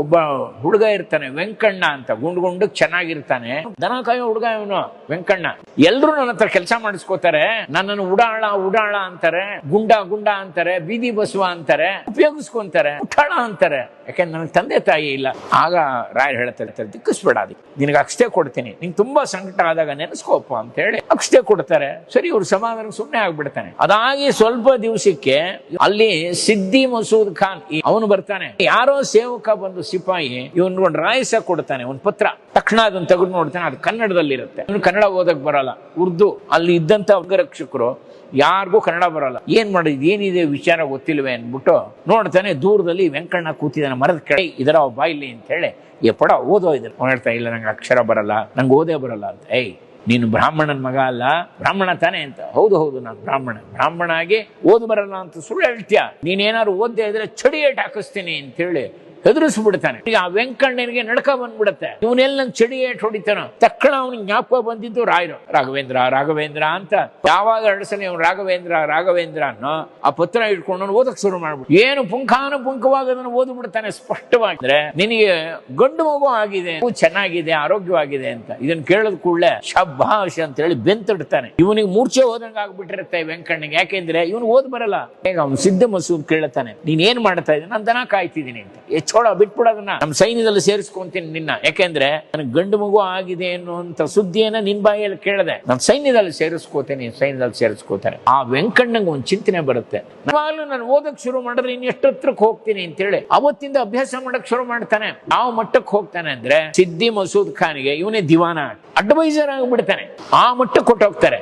ಒಬ್ಬ ಹುಡುಗ ಇರ್ತಾನೆ ವೆಂಕಣ್ಣ ಅಂತ, ಗುಂಡು ಚೆನ್ನಾಗಿರ್ತಾನೆ, ದನ ಕಾಯೋ ಹುಡುಗ ಇವನು ವೆಂಕಣ್ಣ. ಎಲ್ರು ನನ್ನ ಹತ್ರ ಕೆಲಸ ಮಾಡಿಸ್ಕೋತಾರೆ, ನನ್ನನ್ನು ಉಡಾಳ ಅಂತಾರೆ, ಗುಂಡ ಅಂತಾರೆ, ಬೀದಿ ಬಸವ ಅಂತಾರೆ, ಉಪಯೋಗಿಸ್ಕೊಂತಾರೆ, ಉಠಾಳ ಅಂತಾರೆ. ಯಾಕೆಂದ್ರೆ ನನಗೆ ತಂದೆ ತಾಯಿ ಇಲ್ಲ. ಆಗ ರಾಯರು ಹೇಳ್ತಾರೆ, ದಿಕ್ಕಿಸ್ಬೇಡ, ನಿನಗೆ ಅಕ್ಷತೆ ಕೊಡ್ತೀನಿ, ನಿಂಗೆ ತುಂಬಾ ಸಂಕಟ ಆದಾಗ ನೆನೆಸ್ಕೋಪ ಅಂತ ಹೇಳಿ ಅಕ್ಷತೆ ಕೊಡ್ತಾರೆ. ಸರಿ, ಇವ್ರು ಸಮಾಧಾನ ಸುಮ್ಮನೆ ಆಗ್ಬಿಡ್ತಾನೆ. ಅದಾಗಿ ಸ್ವಲ್ಪ ದಿವಸಕ್ಕೆ ಅಲ್ಲಿ ಸಿದ್ದಿ ಮಸೂದ್ ಖಾನ್ ಅವನು ಬರ್ತಾನೆ. ಯಾರೋ ಸೇವಕ ಬಂದು ಸಿಪಾಯಿ ಇವನ್ಗೊಂಡು ರಾಯಸ ಕೊಡ್ತಾನೆ, ಒಂದು ಪತ್ರ. ತಕ್ಷಣ ಅದನ್ನ ತೆಗೆದು ನೋಡ್ತಾನೆ, ಅದು ಕನ್ನಡದಲ್ಲಿರುತ್ತೆ. ಇವನು ಕನ್ನಡ ಓದಕ್ ಬರಲ್ಲ, ಉರ್ದು. ಅಲ್ಲಿ ಇದ್ದಂತ ಅಂಗರಕ್ಷಕರು ಯಾರಿಗೂ ಕನ್ನಡ ಬರಲ್ಲ. ಏನ್ ಮಾಡಿದ್, ಏನಿದೆ ವಿಚಾರ ಗೊತ್ತಿಲ್ವೇ ಅನ್ಬಿಟ್ಟು ನೋಡ್ತಾನೆ, ದೂರದಲ್ಲಿ ವೆಂಕಣ್ಣ ಕೂತಿದ್ದಾನೆ ಮರದ ಕೆಳಗೆ. ಇದರ ಬಾಯಿಲಿ ಅಂತ ಹೇಳಿ, ಪಡ ಓದೋ ಇದ್ರೆ ಅವ್ನು ಹೇಳ್ತಾ, ಇಲ್ಲ ನಂಗೆ ಅಕ್ಷರ ಬರಲ್ಲ, ನಂಗೆ ಓದೇ ಬರಲ್ಲ ಅಂತ. ನೀನು ಬ್ರಾಹ್ಮಣನ ಮಗ ಅಲ್ಲ, ಬ್ರಾಹ್ಮಣ ತಾನೆ ಅಂತ. ಹೌದು ನಾನು ಬ್ರಾಹ್ಮಣ ಆಗಿ ಓದು ಬರಲ್ಲ ಅಂತ ಸುಳ್ಳು ಹೇಳ್ತೀಯ, ನೀನೇನಾದ್ರು ಓದ್ದೇ ಇದ್ರೆ ಚಡಿ ಏಟ್ ಹಾಕಿಸ್ತೀನಿ ಅಂತ ಹೇಳಿ ಹೆದರಿಸ್ಬಿಡ್ತಾನೆ. ಈಗ ಆ ವೆಂಕಣ್ಣನಿಗೆ ನಡ್ಕ ಬಂದ್ಬಿಡುತ್ತೆ, ಇವನೆಲ್ಲ ನನ್ ಚಡಿ ಏಟ್ ಹೊಡಿತಾನ. ತಕ್ಷಣ ಅವನಿಗೆ ಜ್ಞಾಪಕ ಬಂದಿದ್ದು ರಾಯರು. ರಾಘವೇಂದ್ರ ಅಂತ ಯಾವಾಗ ಅಡಸಲಿ ಅವ್ನು ರಾಘವೇಂದ್ರ ಅನ್ನೋ ಆ ಪತ್ರ ಇಟ್ಕೊಂಡು ಓದಕ್ ಶುರು ಮಾಡ್ಬಿಟ್ಟು ಏನು ಪುಂಖಾನುಪುಂಖವಾಗಿ ಅದನ್ನು ಓದ್ಬಿಡ್ತಾನೆ ಸ್ಪಷ್ಟವಾಗಿ. ಅಂದ್ರೆ ನಿನಗೆ ಗಂಡು ಮಗು ಆಗಿದೆ, ಚೆನ್ನಾಗಿದೆ, ಆರೋಗ್ಯವಾಗಿದೆ ಅಂತ ಇದನ್ನ ಕೇಳಿದ ಕೂಡಲೇ ಶಬ್ಬಾಷ್ ಅಂತ ಹೇಳಿ ಬೆಂತಿಡ್ತಾನೆ. ಇವನಿಗೆ ಮೂರ್ಛೆ ಹೋದಂಗ ಆಗ್ಬಿಟ್ಟಿರುತ್ತೆ ವೆಂಕಣ್ಣಗೆ. ಯಾಕೆಂದ್ರೆ ಇವನು ಓದ್ ಬರಲ್ಲ. ಈಗ ಅವ್ನು ಸಿದ್ಧ ಮಸೂದ್ ಕೇಳ್ತಾನೆ, ನೀನ್ ಏನ್ ಮಾಡ್ತಾ ಇದ್ದೀನಿ? ನಾನು ದನ ಕಾಯ್ತಿದ್ದೀನಿ ಅಂತ. ಚೋಡ ಬಿಟ್ಬಿಡೋದನ್ನ, ನಮ್ಮ ಸೈನ್ಯದಲ್ಲಿ ಸೇರಿಸ್ಕೊಂತೀನಿ ನಿನ್ನ. ಯಾಕೆಂದ್ರೆ ನನಗೆ ಗಂಡು ಮಗು ಆಗಿದೆ ಅನ್ನುವಂತ ಸುದ್ದಿಯನ್ನ ನಿನ್ ಬಾಯಲ್ಲಿ ಕೇಳದೆ, ನಾನು ಸೈನ್ಯದಲ್ಲಿ ಸೇರಿಸ್ಕೋತೇನೆ. ಆ ವೆಂಕಣ್ಣಂಗೆ ಒಂದು ಚಿಂತನೆ ಬರುತ್ತೆ, ನಾನು ಓದಕ್ ಶುರು ಮಾಡಿದ್ರೆ ಇನ್ನು ಎಷ್ಟು ಹತ್ರಕ್ಕೆ ಹೋಗ್ತೀನಿ ಅಂತ ಹೇಳಿ ಅವತ್ತಿಂದ ಅಭ್ಯಾಸ ಮಾಡಕ್ ಶುರು ಮಾಡ್ತಾನೆ. ಯಾವ ಮಟ್ಟಕ್ಕೆ ಹೋಗ್ತಾನೆ ಅಂದ್ರೆ ಸಿದ್ದಿ ಮಸೂದ್ ಖಾನ್ಗೆ ಇವನೇ ದಿವಾನ, ಅಡ್ವೈಸರ್ ಆಗಿಬಿಡ್ತಾನೆ. ಆ ಮಟ್ಟಕ್ಕೆ ಕೊಟ್ಟೋಗ್ತಾರೆ.